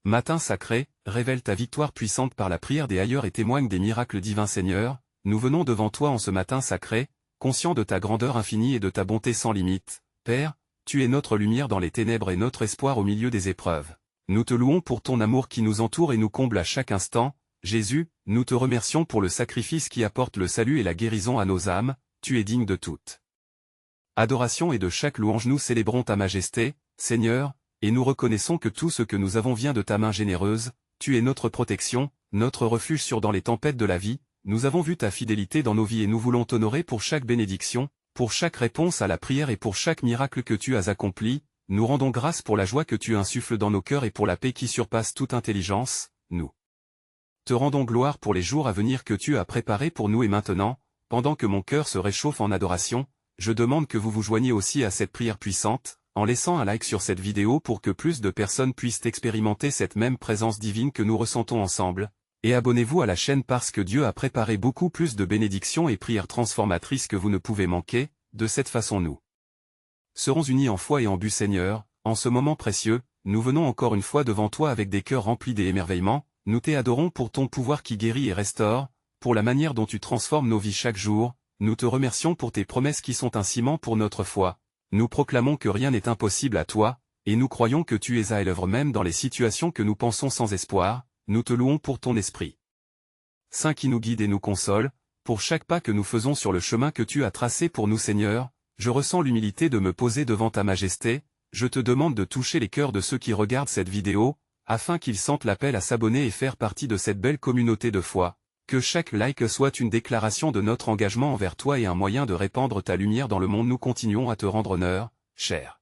Matin sacré, révèle ta victoire puissante par la prière des ailleurs et témoigne des miracles divins. Seigneur, nous venons devant toi en ce matin sacré, conscients de ta grandeur infinie et de ta bonté sans limite. Père, tu es notre lumière dans les ténèbres et notre espoir au milieu des épreuves. Nous te louons pour ton amour qui nous entoure et nous comble à chaque instant. Jésus, nous te remercions pour le sacrifice qui apporte le salut et la guérison à nos âmes. Tu es digne de toute adoration et de chaque louange. Nous célébrons ta majesté, Seigneur, et nous reconnaissons que tout ce que nous avons vient de ta main généreuse. Tu es notre protection, notre refuge sûr dans les tempêtes de la vie. Nous avons vu ta fidélité dans nos vies et nous voulons t'honorer pour chaque bénédiction, pour chaque réponse à la prière et pour chaque miracle que tu as accompli. Nous rendons grâce pour la joie que tu insuffles dans nos cœurs et pour la paix qui surpasse toute intelligence. Nous te rendons gloire pour les jours à venir que tu as préparés pour nous et maintenant, pendant que mon cœur se réchauffe en adoration, je demande que vous vous joigniez aussi à cette prière puissante, en laissant un like sur cette vidéo pour que plus de personnes puissent expérimenter cette même présence divine que nous ressentons ensemble, et abonnez-vous à la chaîne parce que Dieu a préparé beaucoup plus de bénédictions et prières transformatrices que vous ne pouvez manquer. De cette façon nous serons unis en foi et en but. Seigneur, en ce moment précieux, nous venons encore une fois devant toi avec des cœurs remplis d'émerveillement. Nous t'adorons pour ton pouvoir qui guérit et restaure, pour la manière dont tu transformes nos vies chaque jour. Nous te remercions pour tes promesses qui sont un ciment pour notre foi. Nous proclamons que rien n'est impossible à toi, et nous croyons que tu es à l'œuvre même dans les situations que nous pensons sans espoir. Nous te louons pour ton esprit saint qui nous guide et nous console, pour chaque pas que nous faisons sur le chemin que tu as tracé pour nous. Seigneur, je ressens l'humilité de me poser devant ta majesté. Je te demande de toucher les cœurs de ceux qui regardent cette vidéo, afin qu'ils sentent l'appel à s'abonner et faire partie de cette belle communauté de foi. Que chaque like soit une déclaration de notre engagement envers toi et un moyen de répandre ta lumière dans le monde. Nous continuons à te rendre honneur, cher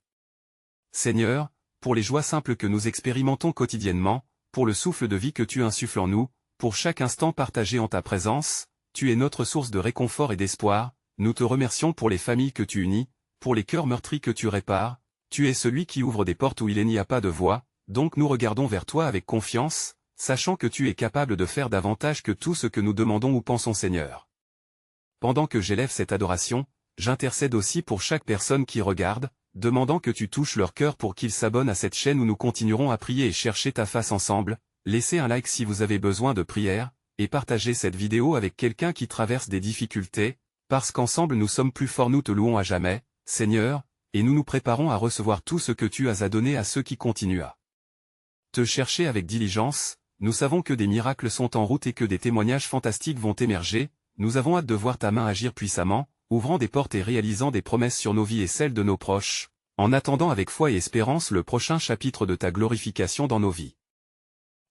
Seigneur, pour les joies simples que nous expérimentons quotidiennement, pour le souffle de vie que tu insuffles en nous, pour chaque instant partagé en ta présence. Tu es notre source de réconfort et d'espoir. Nous te remercions pour les familles que tu unis, pour les cœurs meurtris que tu répares. Tu es celui qui ouvre des portes où il n'y a pas de voie, donc nous regardons vers toi avec confiance, sachant que tu es capable de faire davantage que tout ce que nous demandons ou pensons. Seigneur, pendant que j'élève cette adoration, j'intercède aussi pour chaque personne qui regarde, demandant que tu touches leur cœur pour qu'ils s'abonnent à cette chaîne où nous continuerons à prier et chercher ta face ensemble. Laissez un like si vous avez besoin de prière, et partagez cette vidéo avec quelqu'un qui traverse des difficultés, parce qu'ensemble nous sommes plus forts. Nous te louons à jamais, Seigneur, et nous nous préparons à recevoir tout ce que tu as à donner à ceux qui continuent à te chercher avec diligence. Nous savons que des miracles sont en route et que des témoignages fantastiques vont émerger. Nous avons hâte de voir ta main agir puissamment, ouvrant des portes et réalisant des promesses sur nos vies et celles de nos proches, en attendant avec foi et espérance le prochain chapitre de ta glorification dans nos vies.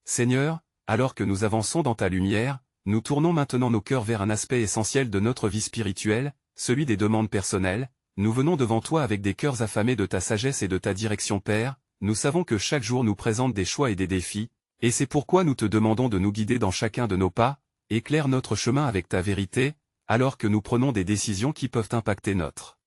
Seigneur, alors que nous avançons dans ta lumière, nous tournons maintenant nos cœurs vers un aspect essentiel de notre vie spirituelle, celui des demandes personnelles. Nous venons devant toi avec des cœurs affamés de ta sagesse et de ta direction. Père, nous savons que chaque jour nous présente des choix et des défis, et c'est pourquoi nous te demandons de nous guider dans chacun de nos pas. Éclaire notre chemin avec ta vérité, alors que nous prenons des décisions qui peuvent impacter notre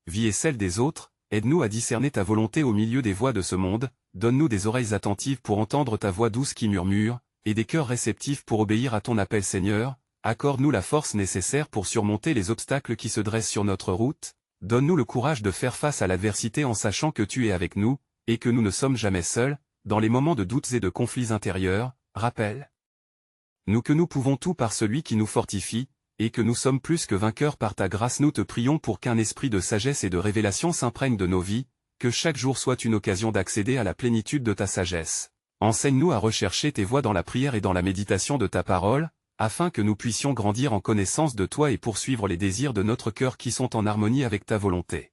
vie et celle des autres. Aide-nous à discerner ta volonté au milieu des voix de ce monde. Donne-nous des oreilles attentives pour entendre ta voix douce qui murmure, et des cœurs réceptifs pour obéir à ton appel. Seigneur, accorde-nous la force nécessaire pour surmonter les obstacles qui se dressent sur notre route. Donne-nous le courage de faire face à l'adversité en sachant que tu es avec nous, et que nous ne sommes jamais seuls. Dans les moments de doutes et de conflits intérieurs, rappelle-nous que nous pouvons tout par celui qui nous fortifie, et que nous sommes plus que vainqueurs par ta grâce. Nous te prions pour qu'un esprit de sagesse et de révélation s'imprègne de nos vies, que chaque jour soit une occasion d'accéder à la plénitude de ta sagesse. Enseigne-nous à rechercher tes voies dans la prière et dans la méditation de ta parole, afin que nous puissions grandir en connaissance de toi et poursuivre les désirs de notre cœur qui sont en harmonie avec ta volonté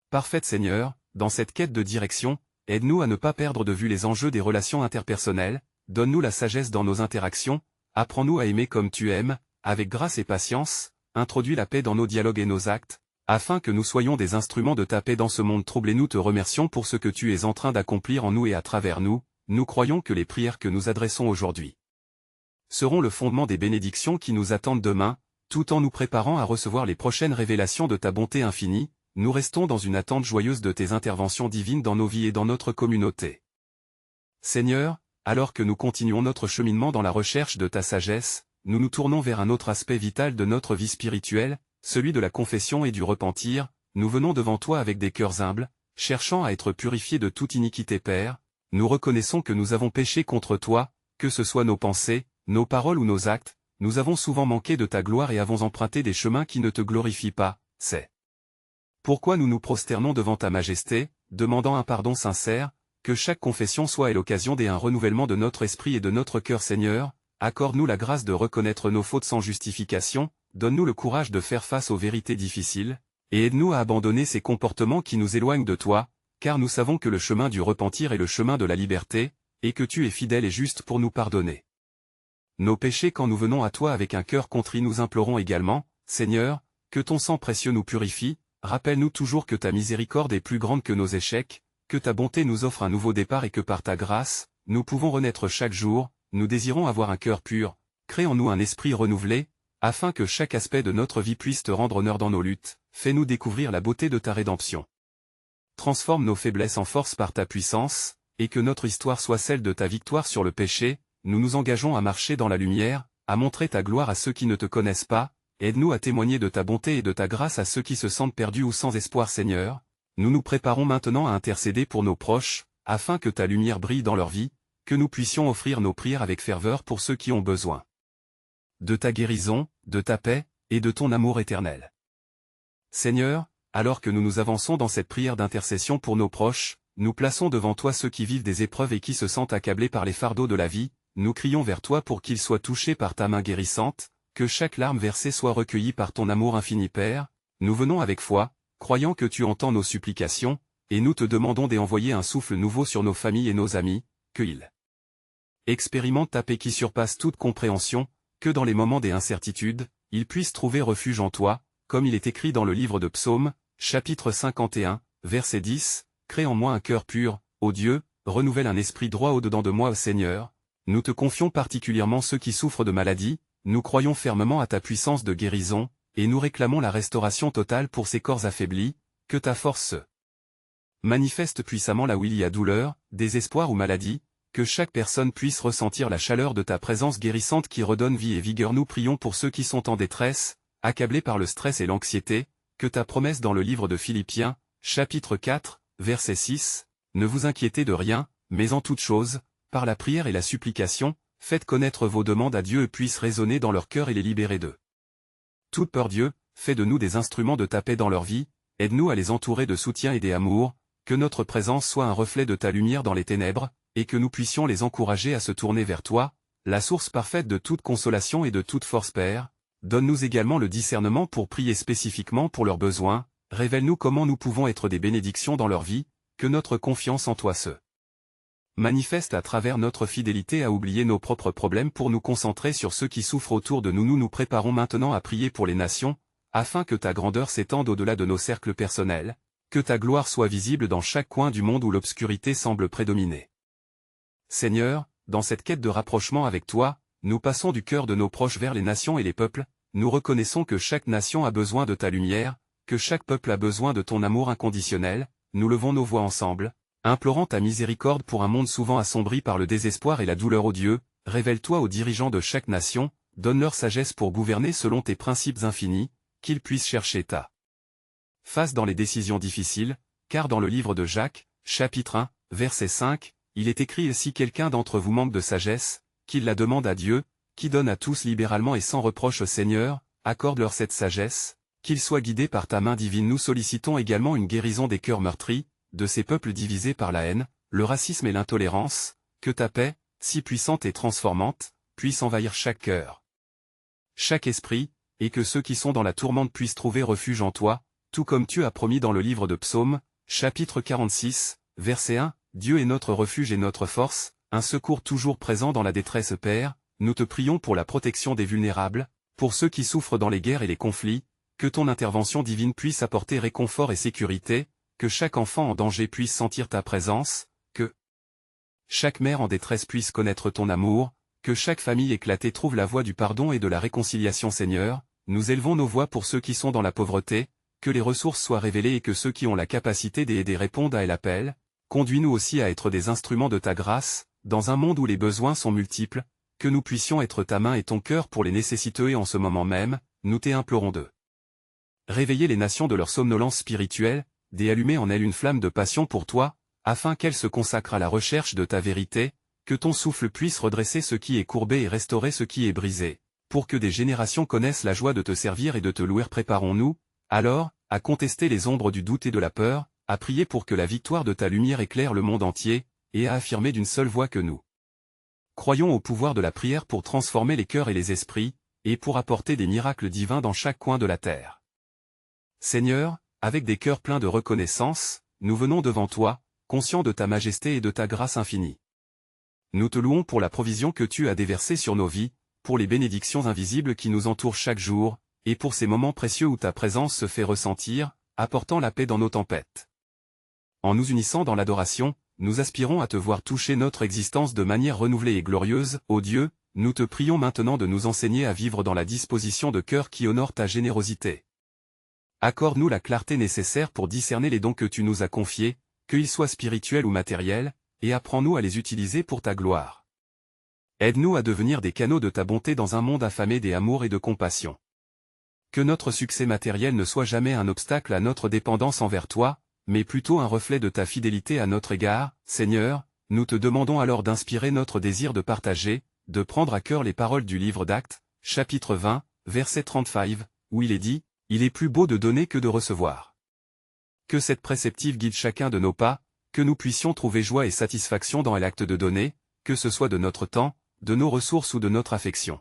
parfaite. Seigneur, dans cette quête de direction, aide-nous à ne pas perdre de vue les enjeux des relations interpersonnelles. Donne-nous la sagesse dans nos interactions, apprends-nous à aimer comme tu aimes, avec grâce et patience. Introduis la paix dans nos dialogues et nos actes, afin que nous soyons des instruments de ta paix dans ce monde troublé. Nous te remercions pour ce que tu es en train d'accomplir en nous et à travers nous. Nous croyons que les prières que nous adressons aujourd'hui seront le fondement des bénédictions qui nous attendent demain, tout en nous préparant à recevoir les prochaines révélations de ta bonté infinie. Nous restons dans une attente joyeuse de tes interventions divines dans nos vies et dans notre communauté. Seigneur, alors que nous continuons notre cheminement dans la recherche de ta sagesse, nous nous tournons vers un autre aspect vital de notre vie spirituelle, celui de la confession et du repentir. Nous venons devant toi avec des cœurs humbles, cherchant à être purifiés de toute iniquité. Père, nous reconnaissons que nous avons péché contre toi, que ce soit nos pensées, nos paroles ou nos actes, nous avons souvent manqué de ta gloire et avons emprunté des chemins qui ne te glorifient pas, c'est pourquoi nous nous prosternons devant ta majesté, demandant un pardon sincère, que chaque confession soit à l'occasion d'un renouvellement de notre esprit et de notre cœur Seigneur, accorde-nous la grâce de reconnaître nos fautes sans justification, donne-nous le courage de faire face aux vérités difficiles, et aide-nous à abandonner ces comportements qui nous éloignent de toi, car nous savons que le chemin du repentir est le chemin de la liberté, et que tu es fidèle et juste pour nous pardonner nos péchés quand nous venons à toi avec un cœur contrit. Nous implorons également, Seigneur, que ton sang précieux nous purifie, rappelle-nous toujours que ta miséricorde est plus grande que nos échecs, que ta bonté nous offre un nouveau départ et que par ta grâce, nous pouvons renaître chaque jour. Nous désirons avoir un cœur pur, crée en nous un esprit renouvelé, afin que chaque aspect de notre vie puisse te rendre honneur dans nos luttes. Fais-nous découvrir la beauté de ta rédemption. Transforme nos faiblesses en force par ta puissance, et que notre histoire soit celle de ta victoire sur le péché. Nous nous engageons à marcher dans la lumière, à montrer ta gloire à ceux qui ne te connaissent pas, aide-nous à témoigner de ta bonté et de ta grâce à ceux qui se sentent perdus ou sans espoir Seigneur. Nous nous préparons maintenant à intercéder pour nos proches, afin que ta lumière brille dans leur vie, que nous puissions offrir nos prières avec ferveur pour ceux qui ont besoin de ta guérison, de ta paix, et de ton amour éternel. Seigneur, alors que nous nous avançons dans cette prière d'intercession pour nos proches, nous plaçons devant toi ceux qui vivent des épreuves et qui se sentent accablés par les fardeaux de la vie. Nous crions vers toi pour qu'ils soient touchés par ta main guérissante, que chaque larme versée soit recueillie par ton amour infini Père. Nous venons avec foi, croyant que tu entends nos supplications, et nous te demandons d'envoyer un souffle nouveau sur nos familles et nos amis, qu'ils expérimentent ta paix qui surpasse toute compréhension, que dans les moments des incertitudes, ils puissent trouver refuge en toi, comme il est écrit dans le livre de Psaumes, chapitre 51, verset 10, « Crée en moi un cœur pur, ô Dieu, renouvelle un esprit droit au-dedans de moi, ô Seigneur. » Nous te confions particulièrement ceux qui souffrent de maladies, nous croyons fermement à ta puissance de guérison, et nous réclamons la restauration totale pour ces corps affaiblis, que ta force se manifeste puissamment là où il y a douleur, désespoir ou maladie, que chaque personne puisse ressentir la chaleur de ta présence guérissante qui redonne vie et vigueur. Nous prions pour ceux qui sont en détresse, accablés par le stress et l'anxiété, que ta promesse dans le livre de Philippiens, chapitre 4, verset 6, « Ne vous inquiétez de rien, mais en toute chose, par la prière et la supplication, faites connaître vos demandes à Dieu et puissent résonner dans leur cœur et les libérer d'eux. Toute peur Dieu, fais de nous des instruments de ta paix dans leur vie, aide-nous à les entourer de soutien et d'amour, que notre présence soit un reflet de ta lumière dans les ténèbres, et que nous puissions les encourager à se tourner vers toi, la source parfaite de toute consolation et de toute force Père. Donne-nous également le discernement pour prier spécifiquement pour leurs besoins, révèle-nous comment nous pouvons être des bénédictions dans leur vie, que notre confiance en toi se manifeste à travers notre fidélité à oublier nos propres problèmes pour nous concentrer sur ceux qui souffrent autour de nous. Nous nous préparons maintenant à prier pour les nations, afin que ta grandeur s'étende au-delà de nos cercles personnels, que ta gloire soit visible dans chaque coin du monde où l'obscurité semble prédominer. Seigneur, dans cette quête de rapprochement avec toi, nous passons du cœur de nos proches vers les nations et les peuples, nous reconnaissons que chaque nation a besoin de ta lumière, que chaque peuple a besoin de ton amour inconditionnel. Nous levons nos voix ensemble, implorant ta miséricorde pour un monde souvent assombri par le désespoir et la douleur. Ô Dieu, révèle-toi aux dirigeants de chaque nation, donne-leur sagesse pour gouverner selon tes principes infinis, qu'ils puissent chercher ta face dans les décisions difficiles, car dans le livre de Jacques, chapitre 1, verset 5, il est écrit « Si quelqu'un d'entre vous manque de sagesse, qu'il la demande à Dieu, qui donne à tous libéralement et sans reproche. Seigneur, accorde-leur cette sagesse, qu'ils soient guidés par ta main divine. » Nous sollicitons également une guérison des cœurs meurtris, de ces peuples divisés par la haine, le racisme et l'intolérance, que ta paix, si puissante et transformante, puisse envahir chaque cœur, chaque esprit, et que ceux qui sont dans la tourmente puissent trouver refuge en toi, tout comme tu as promis dans le livre de Psaumes, chapitre 46, verset 1, « Dieu est notre refuge et notre force, un secours toujours présent dans la détresse. » Père, nous te prions pour la protection des vulnérables, pour ceux qui souffrent dans les guerres et les conflits, que ton intervention divine puisse apporter réconfort et sécurité, que chaque enfant en danger puisse sentir ta présence, que chaque mère en détresse puisse connaître ton amour, que chaque famille éclatée trouve la voie du pardon et de la réconciliation. Seigneur, nous élevons nos voix pour ceux qui sont dans la pauvreté, que les ressources soient révélées et que ceux qui ont la capacité d'aider répondent à l'appel. Conduis-nous aussi à être des instruments de ta grâce, dans un monde où les besoins sont multiples, que nous puissions être ta main et ton cœur pour les nécessiteux. Et en ce moment même, nous t'implorons de réveiller les nations de leur somnolence spirituelle, d'allumer en elles une flamme de passion pour toi, afin qu'elle se consacre à la recherche de ta vérité, que ton souffle puisse redresser ce qui est courbé et restaurer ce qui est brisé, pour que des générations connaissent la joie de te servir et de te louer. Préparons-nous, alors, à contester les ombres du doute et de la peur, à prier pour que la victoire de ta lumière éclaire le monde entier, et à affirmer d'une seule voix que nous croyons au pouvoir de la prière pour transformer les cœurs et les esprits, et pour apporter des miracles divins dans chaque coin de la terre. Seigneur, avec des cœurs pleins de reconnaissance, nous venons devant toi, conscients de ta majesté et de ta grâce infinie. Nous te louons pour la provision que tu as déversée sur nos vies, pour les bénédictions invisibles qui nous entourent chaque jour, et pour ces moments précieux où ta présence se fait ressentir, apportant la paix dans nos tempêtes. En nous unissant dans l'adoration, nous aspirons à te voir toucher notre existence de manière renouvelée et glorieuse. Ô Dieu, nous te prions maintenant de nous enseigner à vivre dans la disposition de cœur qui honore ta générosité. Accorde-nous la clarté nécessaire pour discerner les dons que tu nous as confiés, qu'ils soient spirituels ou matériels, et apprends-nous à les utiliser pour ta gloire. Aide-nous à devenir des canaux de ta bonté dans un monde affamé d'amour et de compassion. Que notre succès matériel ne soit jamais un obstacle à notre dépendance envers toi, mais plutôt un reflet de ta fidélité à notre égard. Seigneur, nous te demandons alors d'inspirer notre désir de partager, de prendre à cœur les paroles du livre d'Actes, chapitre 20, verset 35, où il est dit, « Il est plus beau de donner que de recevoir. » Que cette préceptive guide chacun de nos pas, que nous puissions trouver joie et satisfaction dans l'acte de donner, que ce soit de notre temps, de nos ressources ou de notre affection.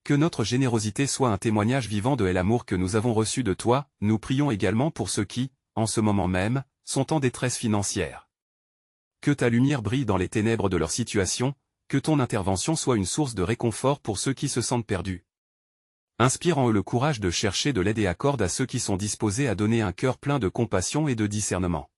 Que notre générosité soit un témoignage vivant de l'amour que nous avons reçu de toi. Nous prions également pour ceux qui, en ce moment même, sont en détresse financière. Que ta lumière brille dans les ténèbres de leur situation, que ton intervention soit une source de réconfort pour ceux qui se sentent perdus. Inspire en eux le courage de chercher de l'aide et accorde à ceux qui sont disposés à donner un cœur plein de compassion et de discernement.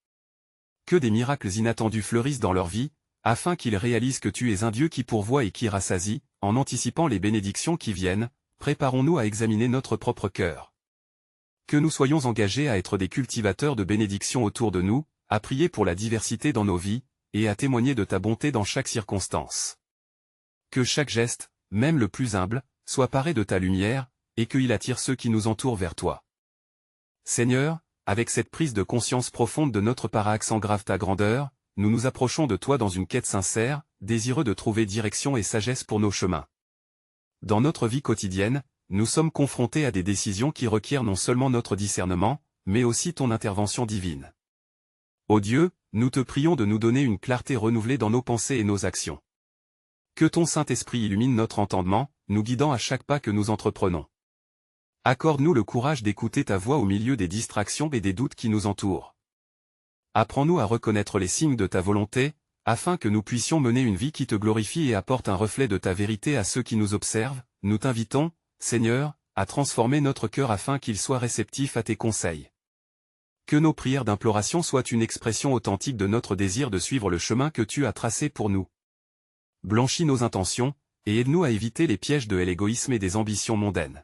Que des miracles inattendus fleurissent dans leur vie, afin qu'ils réalisent que tu es un Dieu qui pourvoit et qui rassasie. En anticipant les bénédictions qui viennent, préparons-nous à examiner notre propre cœur. Que nous soyons engagés à être des cultivateurs de bénédictions autour de nous, à prier pour la diversité dans nos vies, et à témoigner de ta bonté dans chaque circonstance. Que chaque geste, même le plus humble, soit paré de ta lumière, et qu'il attire ceux qui nous entourent vers toi. Seigneur, avec cette prise de conscience profonde de notre part accent grave ta grandeur, nous nous approchons de toi dans une quête sincère, désireux de trouver direction et sagesse pour nos chemins. Dans notre vie quotidienne, nous sommes confrontés à des décisions qui requièrent non seulement notre discernement, mais aussi ton intervention divine. Ô Dieu, nous te prions de nous donner une clarté renouvelée dans nos pensées et nos actions. Que ton Saint-Esprit illumine notre entendement, nous guidant à chaque pas que nous entreprenons. Accorde-nous le courage d'écouter ta voix au milieu des distractions et des doutes qui nous entourent. Apprends-nous à reconnaître les signes de ta volonté, afin que nous puissions mener une vie qui te glorifie et apporte un reflet de ta vérité à ceux qui nous observent. Nous t'invitons, Seigneur, à transformer notre cœur afin qu'il soit réceptif à tes conseils. Que nos prières d'imploration soient une expression authentique de notre désir de suivre le chemin que tu as tracé pour nous. Blanchis nos intentions, et aide-nous à éviter les pièges de l'égoïsme et des ambitions mondaines.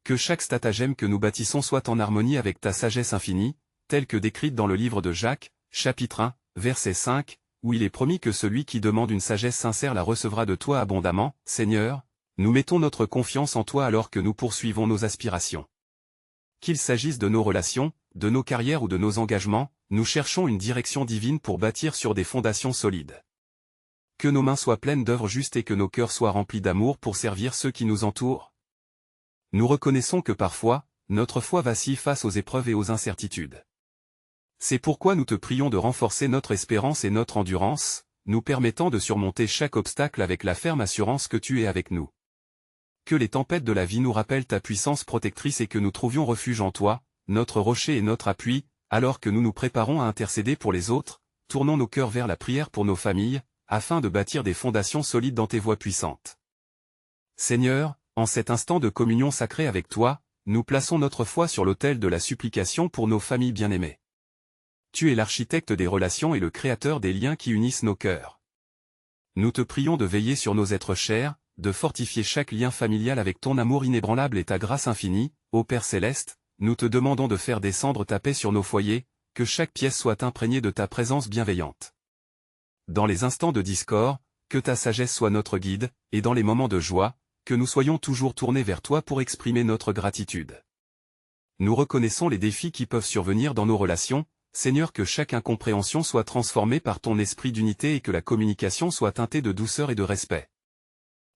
Que chaque stratagème que nous bâtissons soit en harmonie avec ta sagesse infinie, telle que décrite dans le livre de Jacques, chapitre 1, verset 5, où il est promis que celui qui demande une sagesse sincère la recevra de toi abondamment. Seigneur, nous mettons notre confiance en toi alors que nous poursuivons nos aspirations. Qu'il s'agisse de nos relations, de nos carrières ou de nos engagements, nous cherchons une direction divine pour bâtir sur des fondations solides. Que nos mains soient pleines d'œuvres justes et que nos cœurs soient remplis d'amour pour servir ceux qui nous entourent. Nous reconnaissons que parfois, notre foi vacille face aux épreuves et aux incertitudes. C'est pourquoi nous te prions de renforcer notre espérance et notre endurance, nous permettant de surmonter chaque obstacle avec la ferme assurance que tu es avec nous. Que les tempêtes de la vie nous rappellent ta puissance protectrice et que nous trouvions refuge en toi, notre rocher et notre appui, alors que nous nous préparons à intercéder pour les autres. Tournons nos cœurs vers la prière pour nos familles, afin de bâtir des fondations solides dans tes voies puissantes. Seigneur, en cet instant de communion sacrée avec toi, nous plaçons notre foi sur l'autel de la supplication pour nos familles bien-aimées. Tu es l'architecte des relations et le créateur des liens qui unissent nos cœurs. Nous te prions de veiller sur nos êtres chers, de fortifier chaque lien familial avec ton amour inébranlable et ta grâce infinie. Ô Père céleste, nous te demandons de faire descendre ta paix sur nos foyers, que chaque pièce soit imprégnée de ta présence bienveillante. Dans les instants de discorde, que ta sagesse soit notre guide, et dans les moments de joie, que nous soyons toujours tournés vers toi pour exprimer notre gratitude. Nous reconnaissons les défis qui peuvent survenir dans nos relations, Seigneur, que chaque incompréhension soit transformée par ton esprit d'unité et que la communication soit teintée de douceur et de respect.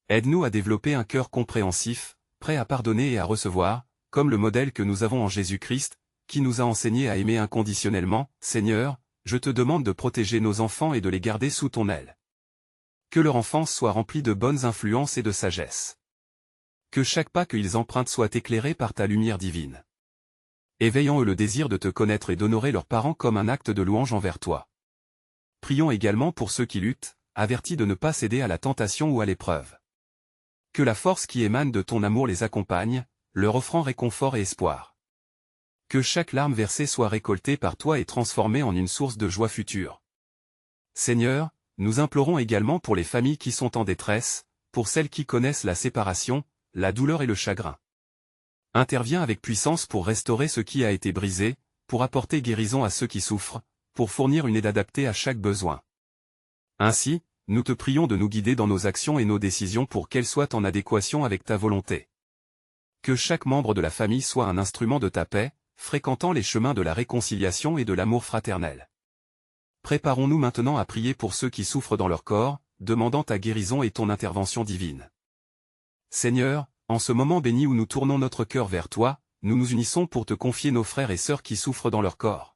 Aide-nous à développer un cœur compréhensif, prêt à pardonner et à recevoir, comme le modèle que nous avons en Jésus-Christ, qui nous a enseigné à aimer inconditionnellement. Seigneur, je te demande de protéger nos enfants et de les garder sous ton aile. Que leur enfance soit remplie de bonnes influences et de sagesse. Que chaque pas qu'ils empruntent soit éclairé par ta lumière divine. Éveille en eux le désir de te connaître et d'honorer leurs parents comme un acte de louange envers toi. Prions également pour ceux qui luttent, avertis de ne pas céder à la tentation ou à l'épreuve. Que la force qui émane de ton amour les accompagne, leur offrant réconfort et espoir. Que chaque larme versée soit récoltée par toi et transformée en une source de joie future. Seigneur, nous implorons également pour les familles qui sont en détresse, pour celles qui connaissent la séparation, la douleur et le chagrin. Interviens avec puissance pour restaurer ce qui a été brisé, pour apporter guérison à ceux qui souffrent, pour fournir une aide adaptée à chaque besoin. Ainsi, nous te prions de nous guider dans nos actions et nos décisions pour qu'elles soient en adéquation avec ta volonté. Que chaque membre de la famille soit un instrument de ta paix, fréquentant les chemins de la réconciliation et de l'amour fraternel. Préparons-nous maintenant à prier pour ceux qui souffrent dans leur corps, demandant ta guérison et ton intervention divine. Seigneur, en ce moment béni où nous tournons notre cœur vers toi, nous nous unissons pour te confier nos frères et sœurs qui souffrent dans leur corps.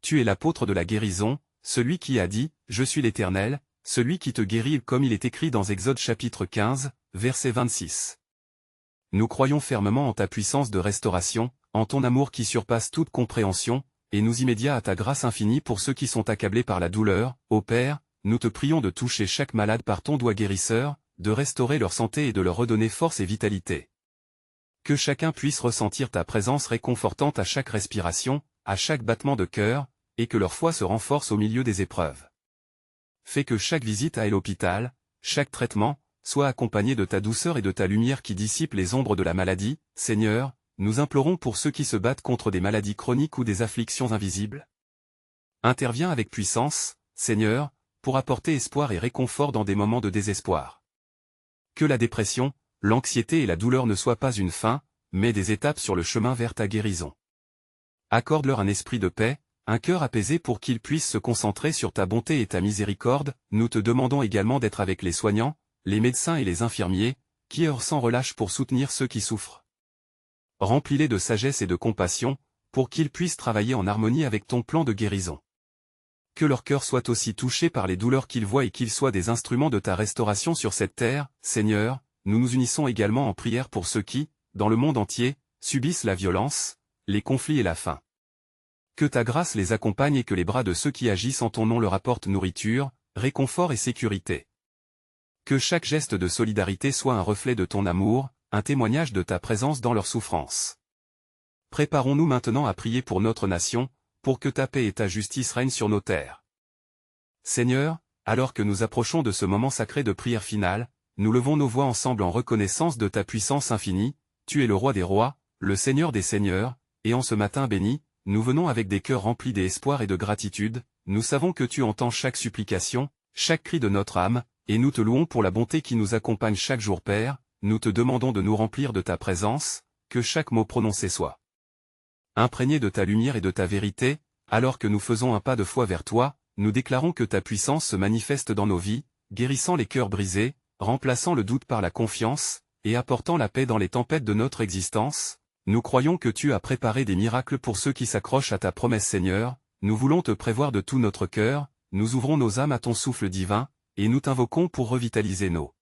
Tu es l'apôtre de la guérison, celui qui a dit « Je suis l'Éternel », celui qui te guérit comme il est écrit dans Exode chapitre 15, verset 26. Nous croyons fermement en ta puissance de restauration, en ton amour qui surpasse toute compréhension, et nous immédiats à ta grâce infinie pour ceux qui sont accablés par la douleur. Ô Père, nous te prions de toucher chaque malade par ton doigt guérisseur, de restaurer leur santé et de leur redonner force et vitalité. Que chacun puisse ressentir ta présence réconfortante à chaque respiration, à chaque battement de cœur, et que leur foi se renforce au milieu des épreuves. Fais que chaque visite à l'hôpital, chaque traitement, soit accompagné de ta douceur et de ta lumière qui dissipe les ombres de la maladie. Seigneur, nous implorons pour ceux qui se battent contre des maladies chroniques ou des afflictions invisibles. Interviens avec puissance, Seigneur, pour apporter espoir et réconfort dans des moments de désespoir. Que la dépression, l'anxiété et la douleur ne soient pas une fin, mais des étapes sur le chemin vers ta guérison. Accorde-leur un esprit de paix, un cœur apaisé pour qu'ils puissent se concentrer sur ta bonté et ta miséricorde. Nous te demandons également d'être avec les soignants, les médecins et les infirmiers, qui œuvrent sans relâche pour soutenir ceux qui souffrent. Remplis-les de sagesse et de compassion, pour qu'ils puissent travailler en harmonie avec ton plan de guérison. Que leur cœur soit aussi touché par les douleurs qu'ils voient et qu'ils soient des instruments de ta restauration sur cette terre. Seigneur, nous nous unissons également en prière pour ceux qui, dans le monde entier, subissent la violence, les conflits et la faim. Que ta grâce les accompagne et que les bras de ceux qui agissent en ton nom leur apportent nourriture, réconfort et sécurité. Que chaque geste de solidarité soit un reflet de ton amour, un témoignage de ta présence dans leur souffrance. Préparons-nous maintenant à prier pour notre nation, pour que ta paix et ta justice règnent sur nos terres. Seigneur, alors que nous approchons de ce moment sacré de prière finale, nous levons nos voix ensemble en reconnaissance de ta puissance infinie. Tu es le roi des rois, le Seigneur des seigneurs, et en ce matin béni, nous venons avec des cœurs remplis d'espoir et de gratitude. Nous savons que tu entends chaque supplication, chaque cri de notre âme, et nous te louons pour la bonté qui nous accompagne chaque jour. Père, nous te demandons de nous remplir de ta présence, que chaque mot prononcé soit imprégné de ta lumière et de ta vérité. Alors que nous faisons un pas de foi vers toi, nous déclarons que ta puissance se manifeste dans nos vies, guérissant les cœurs brisés, remplaçant le doute par la confiance, et apportant la paix dans les tempêtes de notre existence. Nous croyons que tu as préparé des miracles pour ceux qui s'accrochent à ta promesse. Seigneur, nous voulons te prévoir de tout notre cœur, nous ouvrons nos âmes à ton souffle divin, et nous t'invoquons pour revitaliser nos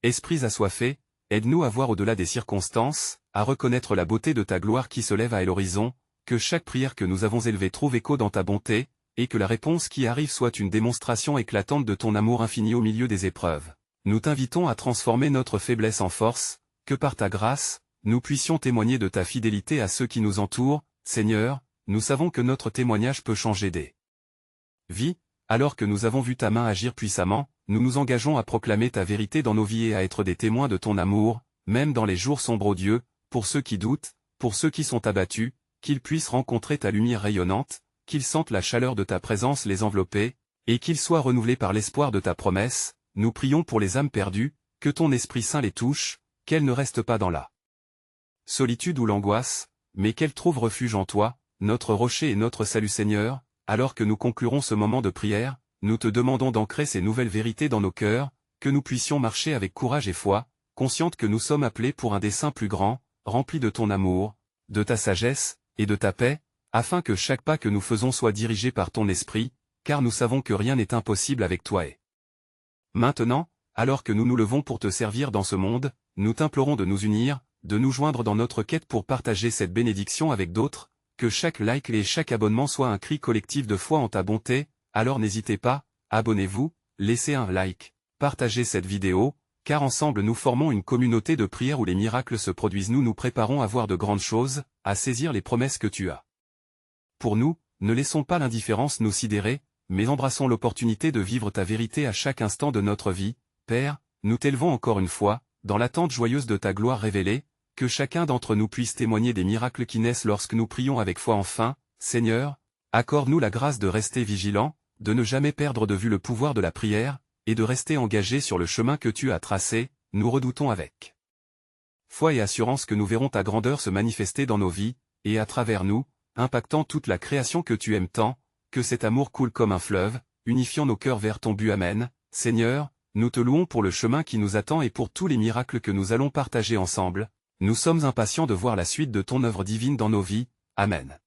esprits assoiffés. Aide-nous à voir au-delà des circonstances, à reconnaître la beauté de ta gloire qui se lève à l'horizon, que chaque prière que nous avons élevée trouve écho dans ta bonté, et que la réponse qui arrive soit une démonstration éclatante de ton amour infini au milieu des épreuves. Nous t'invitons à transformer notre faiblesse en force, que par ta grâce, nous puissions témoigner de ta fidélité à ceux qui nous entourent. Seigneur, nous savons que notre témoignage peut changer des vies. Alors que nous avons vu ta main agir puissamment, nous nous engageons à proclamer ta vérité dans nos vies et à être des témoins de ton amour, même dans les jours sombres. Ô Dieu, pour ceux qui doutent, pour ceux qui sont abattus, qu'ils puissent rencontrer ta lumière rayonnante, qu'ils sentent la chaleur de ta présence les envelopper, et qu'ils soient renouvelés par l'espoir de ta promesse. Nous prions pour les âmes perdues, que ton Esprit Saint les touche, qu'elles ne restent pas dans la solitude ou l'angoisse, mais qu'elles trouvent refuge en toi. notre rocher et notre salut Seigneur, alors que nous conclurons ce moment de prière, nous te demandons d'ancrer ces nouvelles vérités dans nos cœurs, que nous puissions marcher avec courage et foi, conscientes que nous sommes appelés pour un dessein plus grand, rempli de ton amour, de ta sagesse, et de ta paix, afin que chaque pas que nous faisons soit dirigé par ton esprit, car nous savons que rien n'est impossible avec toi et. Maintenant, alors que nous nous levons pour te servir dans ce monde, nous t'implorons de nous unir, de nous joindre dans notre quête pour partager cette bénédiction avec d'autres, que chaque like et chaque abonnement soit un cri collectif de foi en ta bonté, alors n'hésitez pas, abonnez-vous, laissez un like, partagez cette vidéo, car ensemble nous formons une communauté de prière où les miracles se produisent. Nous nous préparons à voir de grandes choses, à saisir les promesses que tu as. Pour nous, ne laissons pas l'indifférence nous sidérer, mais embrassons l'opportunité de vivre ta vérité à chaque instant de notre vie. Père, nous t'élevons encore une fois, dans l'attente joyeuse de ta gloire révélée, que chacun d'entre nous puisse témoigner des miracles qui naissent lorsque nous prions avec foi. Enfin, Seigneur, accorde-nous la grâce de rester vigilants, de ne jamais perdre de vue le pouvoir de la prière, et de rester engagés sur le chemin que tu as tracé. Nous redoutons avec foi et assurance que nous verrons ta grandeur se manifester dans nos vies, et à travers nous, impactant toute la création que tu aimes tant, que cet amour coule comme un fleuve, unifiant nos cœurs vers ton but. Amen. Seigneur, nous te louons pour le chemin qui nous attend et pour tous les miracles que nous allons partager ensemble. Nous sommes impatients de voir la suite de ton œuvre divine dans nos vies. Amen.